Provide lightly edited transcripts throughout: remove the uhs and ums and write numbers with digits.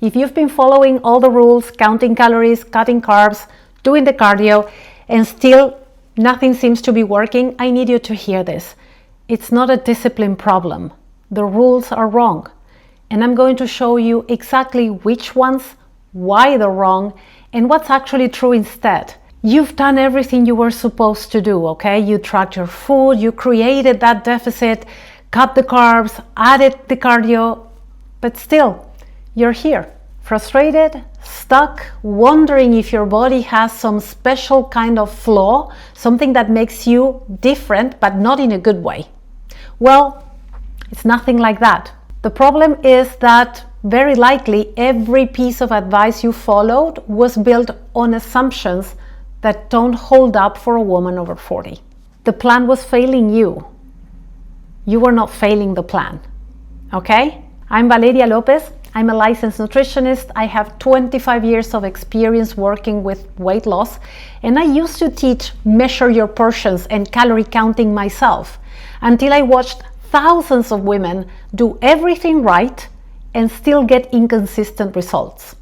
If you've been following all the rules, counting calories, cutting carbs, doing the cardio, and still nothing seems to be working, I need you to hear this. It's not a discipline problem. The rules are wrong. And I'm going to show you exactly which ones, why they're wrong, and what's actually true instead. You've done everything you were supposed to do, okay? You tracked your food, you created that deficit, cut the carbs, added the cardio, but still, you're here, frustrated, stuck, wondering if your body has some special kind of flaw, something that makes you different, but not in a good way. Well, it's nothing like that. The problem is that very likely every piece of advice you followed was built on assumptions that don't hold up for a woman over 40. The plan was failing you. You were not failing the plan, okay? I'm Valeria Lopez. I'm a licensed nutritionist. I have 25 years of experience working with weight loss, and I used to teach measure your portions and calorie counting myself until I watched thousands of women do everything right and still get inconsistent results,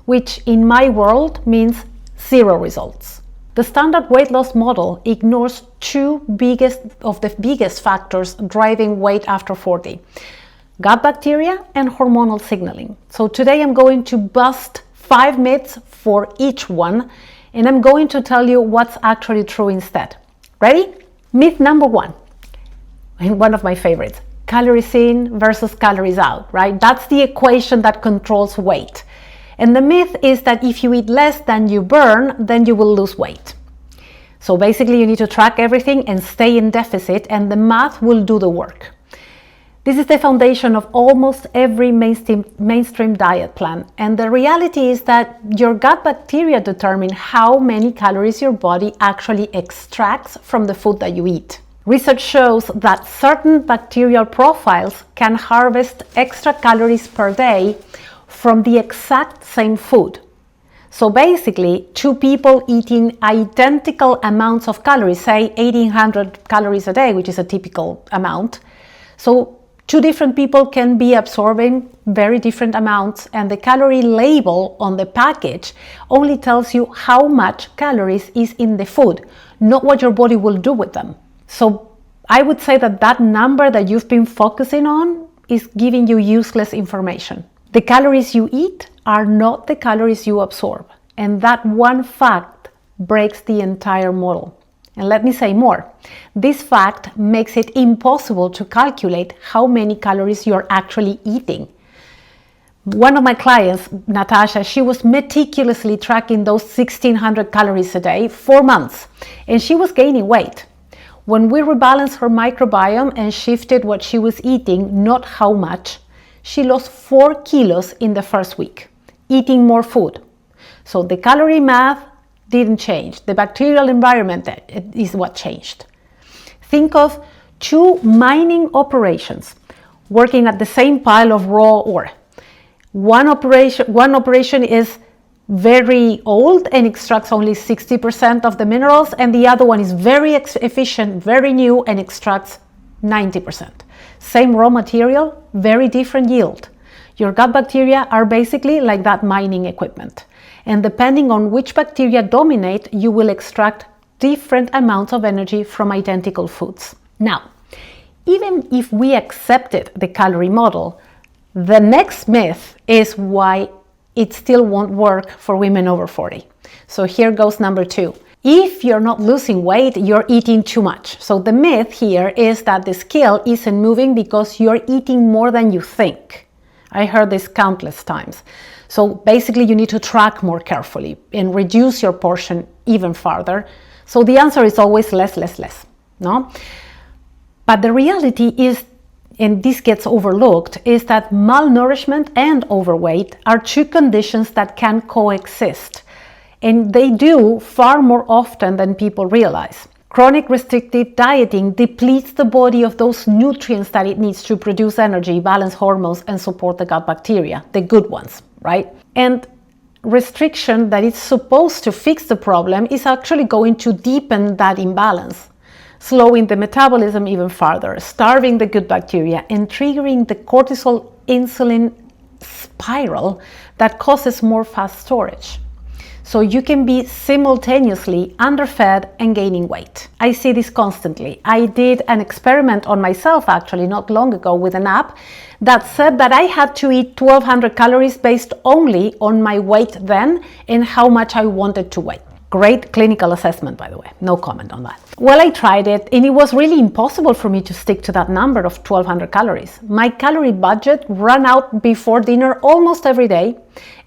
which in my world means zero results. The standard weight loss model ignores two of the biggest factors driving weight after 40. Gut bacteria and hormonal signaling. So today I'm going to bust 5 myths for each one, and I'm going to tell you what's actually true instead. Ready? Myth number 1, and one of my favorites, calories in versus calories out, right? That's the equation that controls weight. And the myth is that if you eat less than you burn, then you will lose weight. So basically you need to track everything and stay in deficit, and the math will do the work. This is the foundation of almost every mainstream diet plan. And the reality is that your gut bacteria determine how many calories your body actually extracts from the food that you eat. Research shows that certain bacterial profiles can harvest extra calories per day from the exact same food. So basically, two people eating identical amounts of calories, say 1800 calories a day, which is a typical amount. So two different people can be absorbing very different amounts, and the calorie label on the package only tells you how much calories is in the food, not what your body will do with them. So I would say that that number that you've been focusing on is giving you useless information. The calories you eat are not the calories you absorb, and that one fact breaks the entire model. And let me say more. This fact makes it impossible to calculate how many calories you're actually eating. One of my clients, Natasha, she was meticulously tracking those 1600 calories a day for months, and she was gaining weight. When we rebalanced her microbiome and shifted what she was eating, not how much, she lost 4 kilos in the first week, eating more food. So the calorie math didn't change. The bacterial environment is what changed. Think of two mining operations working at the same pile of raw ore. One operation is very old and extracts only 60% of the minerals, and the other one is very efficient, very new, and extracts 90%. Same raw material, very different yield. Your gut bacteria are basically like that mining equipment. And depending on which bacteria dominate, you will extract different amounts of energy from identical foods. Now, even if we accepted the calorie model, the next myth is why it still won't work for women over 40. So here goes number 2. If you're not losing weight, you're eating too much. So the myth here is that the scale isn't moving because you're eating more than you think. I heard this countless times. So basically you need to track more carefully and reduce your portion even farther. So the answer is always less, no? But the reality is, and this gets overlooked, is that malnourishment and overweight are two conditions that can coexist. And they do far more often than people realize. Chronic restrictive dieting depletes the body of those nutrients that it needs to produce energy, balance hormones, and support the gut bacteria, the good ones, right? And restriction that is supposed to fix the problem is actually going to deepen that imbalance, slowing the metabolism even further, starving the good bacteria, and triggering the cortisol, insulin, spiral that causes more fat storage. So you can be simultaneously underfed and gaining weight. I see this constantly. I did an experiment on myself actually not long ago with an app that said that I had to eat 1200 calories based only on my weight then and how much I wanted to weigh. Great clinical assessment, by the way, no comment on that. Well, I tried it and it was really impossible for me to stick to that number of 1200 calories. My calorie budget ran out before dinner almost every day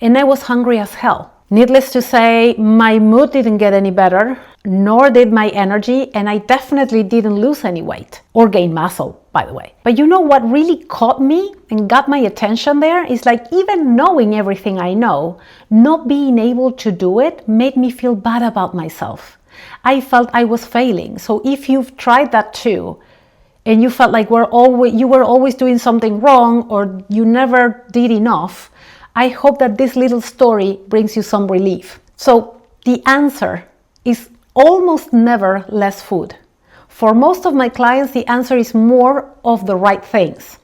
and I was hungry as hell. Needless to say, my mood didn't get any better, nor did my energy, and I definitely didn't lose any weight or gain muscle, by the way. But you know what really caught me and got my attention there is like even knowing everything I know, not being able to do it made me feel bad about myself. I felt I was failing. So if you've tried that too, and you felt like you were always doing something wrong or you never did enough, I hope that this little story brings you some relief. So the answer is almost never less food. For most of my clients, the answer is more of the right things.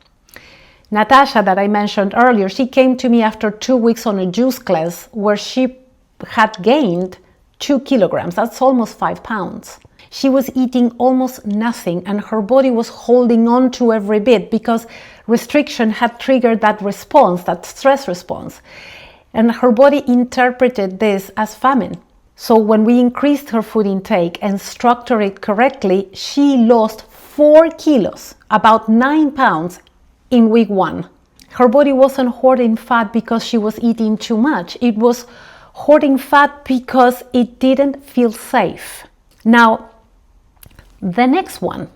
Natasha, that I mentioned earlier, she came to me after 2 weeks on a juice cleanse where she had gained 2 kilograms. That's almost 5 pounds. She was eating almost nothing and her body was holding on to every bit because restriction had triggered that response, that stress response. And her body interpreted this as famine. So when we increased her food intake and structured it correctly, she lost 4 kilos, about 9 pounds in week 1. Her body wasn't hoarding fat because she was eating too much. It was hoarding fat because it didn't feel safe. Now, the next one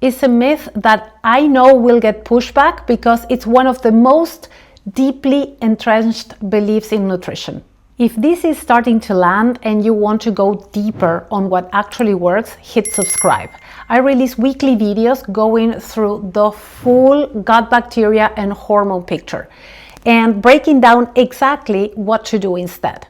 is a myth that I know will get pushback because it's one of the most deeply entrenched beliefs in nutrition. If this is starting to land and you want to go deeper on what actually works, hit subscribe. I release weekly videos going through the full gut bacteria and hormone picture and breaking down exactly what to do instead.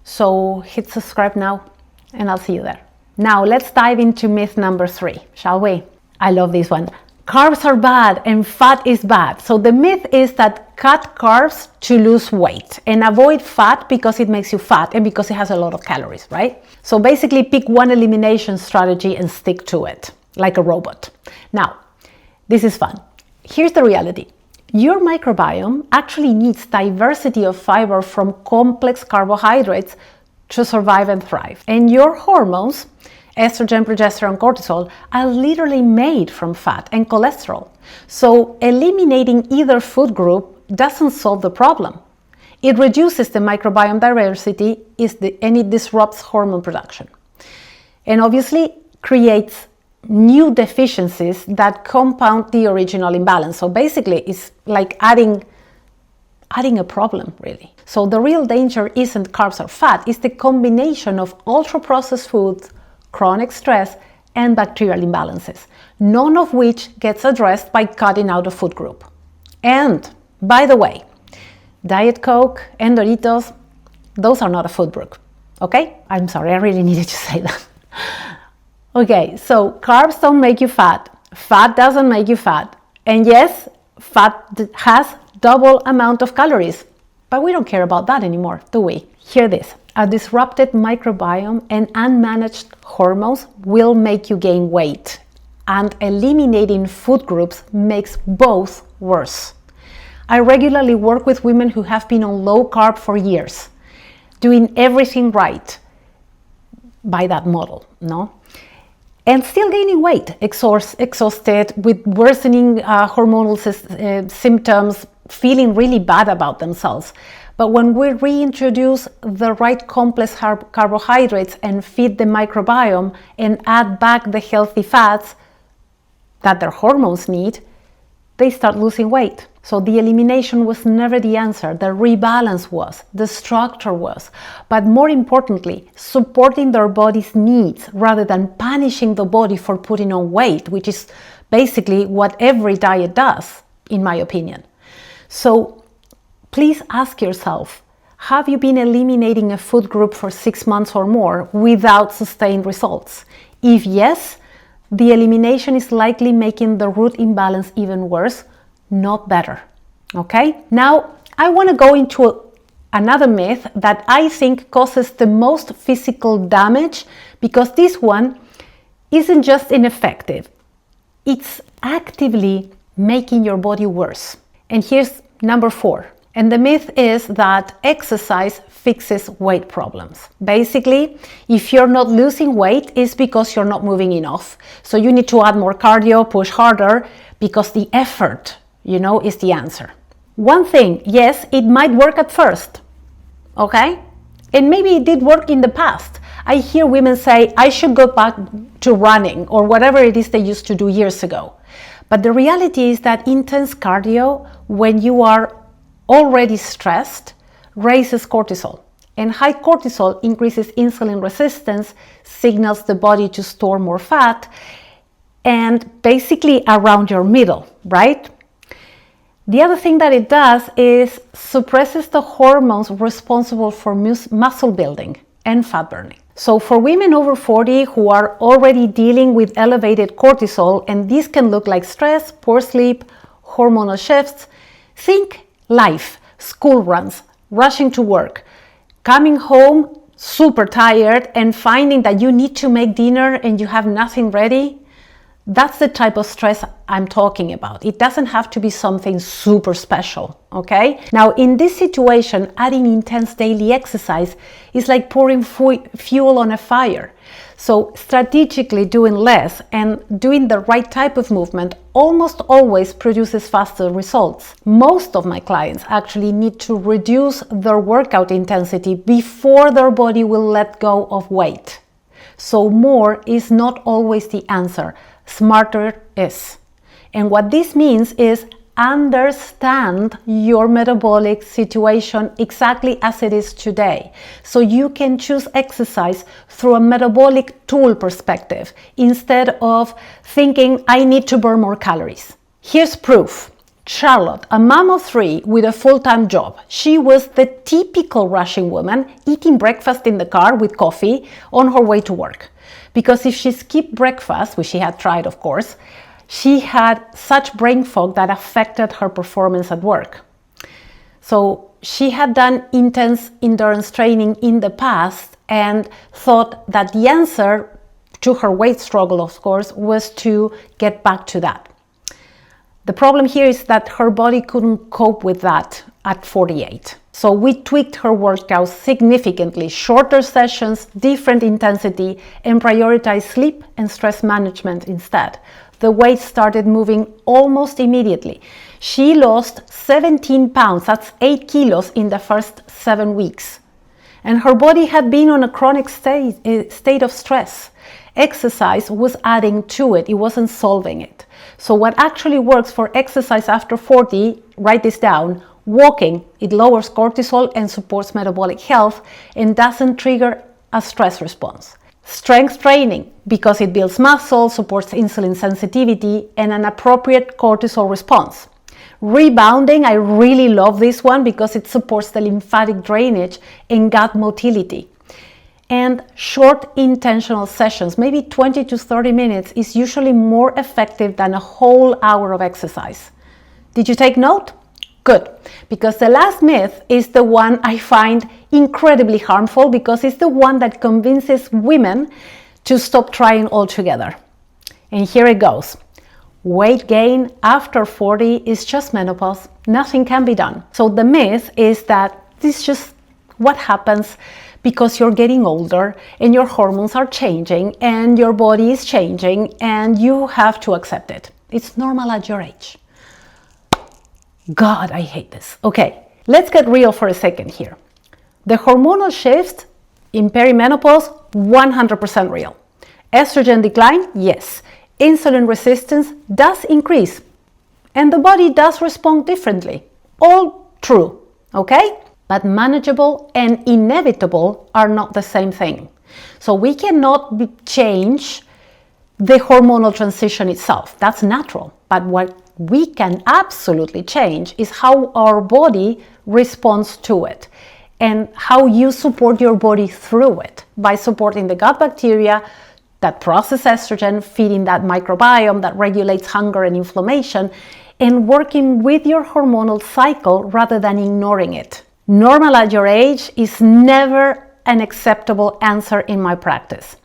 So hit subscribe now and I'll see you there. Now let's dive into myth number 3, shall we? I love this one. Carbs are bad and fat is bad. So the myth is that cut carbs to lose weight and avoid fat because it makes you fat and because it has a lot of calories, right? So basically pick one elimination strategy and stick to it like a robot. Now, this is fun. Here's the reality. Your microbiome actually needs diversity of fiber from complex carbohydrates to survive and thrive. And your hormones, estrogen, progesterone, cortisol, are literally made from fat and cholesterol. So eliminating either food group doesn't solve the problem. It reduces the microbiome diversity and it disrupts hormone production. And obviously creates new deficiencies that compound the original imbalance. So basically it's like adding a problem, really. So the real danger isn't carbs or fat, it's the combination of ultra-processed foods, chronic stress, and bacterial imbalances, none of which gets addressed by cutting out a food group. And, by the way, Diet Coke and Doritos, those are not a food group, okay? I'm sorry, I really needed to say that. Okay, so carbs don't make you fat, fat doesn't make you fat, and yes, fat has double amount of calories, but we don't care about that anymore, do we? Hear this. A disrupted microbiome and unmanaged hormones will make you gain weight, and eliminating food groups makes both worse. I regularly work with women who have been on low carb for years, doing everything right by that model, no? And still gaining weight, exhausted, with worsening hormonal symptoms, feeling really bad about themselves. But when we reintroduce the right complex carbohydrates and feed the microbiome and add back the healthy fats that their hormones need, they start losing weight. So the elimination was never the answer. The rebalance was, the structure was. But more importantly, supporting their body's needs rather than punishing the body for putting on weight, which is basically what every diet does, in my opinion. So please ask yourself, have you been eliminating a food group for 6 months or more without sustained results? If yes, the elimination is likely making the root imbalance even worse, not better. Okay, now I want to go into another myth that I think causes the most physical damage, because this one isn't just ineffective, it's actively making your body worse. And here's number 4. And the myth is that exercise fixes weight problems. Basically, if you're not losing weight, it's because you're not moving enough. So you need to add more cardio, push harder, because the effort, is the answer. One thing, yes, it might work at first, okay? And maybe it did work in the past. I hear women say, I should go back to running or whatever it is they used to do years ago. But the reality is that intense cardio, when you are already stressed, raises cortisol. And high cortisol increases insulin resistance, signals the body to store more fat, and basically around your middle, right? The other thing that it does is suppresses the hormones responsible for muscle building and fat burning. So for women over 40 who are already dealing with elevated cortisol, and this can look like stress, poor sleep, hormonal shifts, think life, school runs, rushing to work, coming home super tired and finding that you need to make dinner and you have nothing ready. That's the type of stress I'm talking about. It doesn't have to be something super special, okay? Now, in this situation, adding intense daily exercise is like pouring fuel on a fire. So strategically doing less and doing the right type of movement almost always produces faster results. Most of my clients actually need to reduce their workout intensity before their body will let go of weight. So more is not always the answer. Smarter is. And what this means is understand your metabolic situation exactly as it is today. So you can choose exercise through a metabolic tool perspective instead of thinking, I need to burn more calories. Here's proof. Charlotte, a mom of 3 with a full-time job, she was the typical Russian woman eating breakfast in the car with coffee on her way to work. Because if she skipped breakfast, which she had tried, of course, she had such brain fog that affected her performance at work. So she had done intense endurance training in the past and thought that the answer to her weight struggle, of course, was to get back to that. The problem here is that her body couldn't cope with that at 48. So we tweaked her workouts significantly, shorter sessions, different intensity, and prioritized sleep and stress management instead. The weight started moving almost immediately. She lost 17 pounds, that's 8 kilos in the first 7 weeks. And her body had been on a chronic state of stress. Exercise was adding to it, it wasn't solving it. So what actually works for exercise after 40, write this down, walking, it lowers cortisol and supports metabolic health and doesn't trigger a stress response. Strength training, because it builds muscle, supports insulin sensitivity and an appropriate cortisol response. Rebounding, I really love this one because it supports the lymphatic drainage and gut motility. And short intentional sessions, maybe 20 to 30 minutes, is usually more effective than a whole hour of exercise. Did you take note? Good, because the last myth is the one I find incredibly harmful because it's the one that convinces women to stop trying altogether. And here it goes. Weight gain after 40 is just menopause. Nothing can be done. So the myth is that this is just what happens because you're getting older and your hormones are changing and your body is changing and you have to accept it. It's normal at your age. God, I hate this. Okay, let's get real for a second here. The hormonal shift in perimenopause, 100% real. Estrogen decline, yes. Insulin resistance does increase. And the body does respond differently. All true, okay? But manageable and inevitable are not the same thing. So we cannot change the hormonal transition itself. That's natural. But what we can absolutely change is how our body responds to it and how you support your body through it by supporting the gut bacteria that process estrogen, feeding that microbiome that regulates hunger and inflammation, and working with your hormonal cycle rather than ignoring it. Normal at your age is never an acceptable answer in my practice.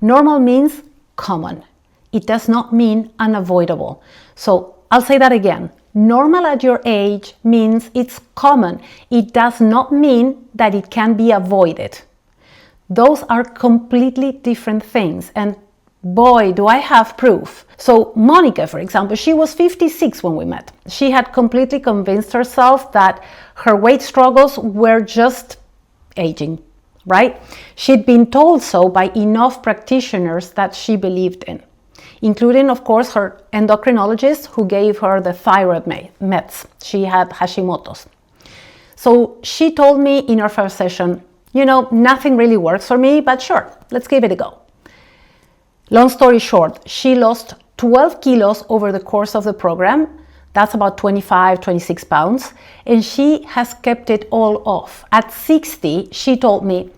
Normal means common. It does not mean unavoidable. So I'll say that again. Normal at your age means it's common. It does not mean that it can be avoided. Those are completely different things, and boy, do I have proof. So Monica, for example, she was 56 when we met. She had completely convinced herself that her weight struggles were just aging, right? She'd been told so by enough practitioners that she believed in, including, of course, her endocrinologist who gave her the thyroid meds. She had Hashimoto's. So she told me in our first session, you know, nothing really works for me, but sure, let's give it a go. Long story short, she lost 12 kilos over the course of the program. That's about 25, 26 pounds. And she has kept it all off. At 60, she told me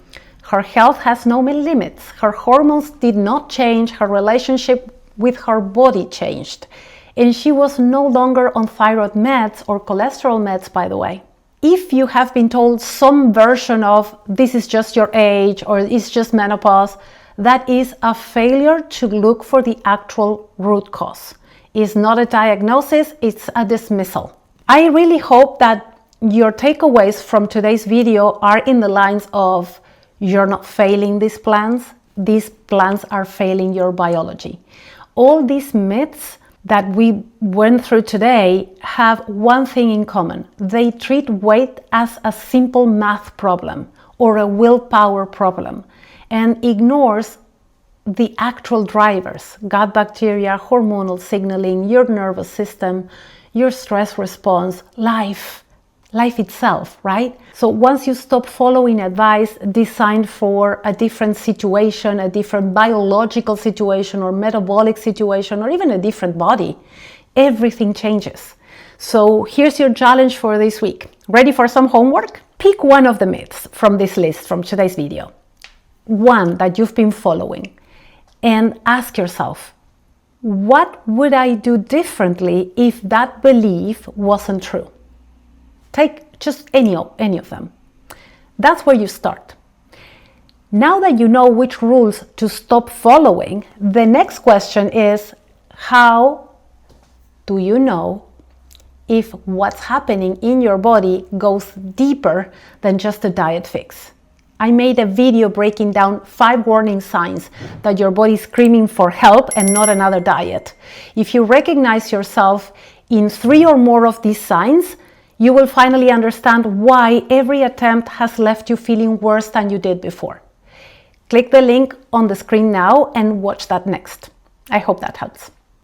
her health has no limits. Her hormones did not change. Her relationship with her body changed. And she was no longer on thyroid meds or cholesterol meds, by the way. If you have been told some version of this is just your age or it's just menopause, that is a failure to look for the actual root cause. It's not a diagnosis, it's a dismissal. I really hope that your takeaways from today's video are in the lines of you're not failing these plans are failing your biology. All these myths that we went through today have one thing in common. They treat weight as a simple math problem or a willpower problem and ignores the actual drivers: gut bacteria, hormonal signaling, your nervous system, your stress response, life itself, right? So once you stop following advice designed for a different situation, a different biological situation or metabolic situation, or even a different body, everything changes. So here's your challenge for this week. Ready for some homework? Pick one of the myths from this list from today's video, one that you've been following, and ask yourself, what would I do differently if that belief wasn't true? Take just any of them. That's where you start. Now that you know which rules to stop following, the next question is, how do you know if what's happening in your body goes deeper than just a diet fix? I made a video breaking down 5 warning signs that your body is screaming for help and not another diet. If you recognize yourself in 3 or more of these signs, you will finally understand why every attempt has left you feeling worse than you did before. Click the link on the screen now and watch that next. I hope that helps.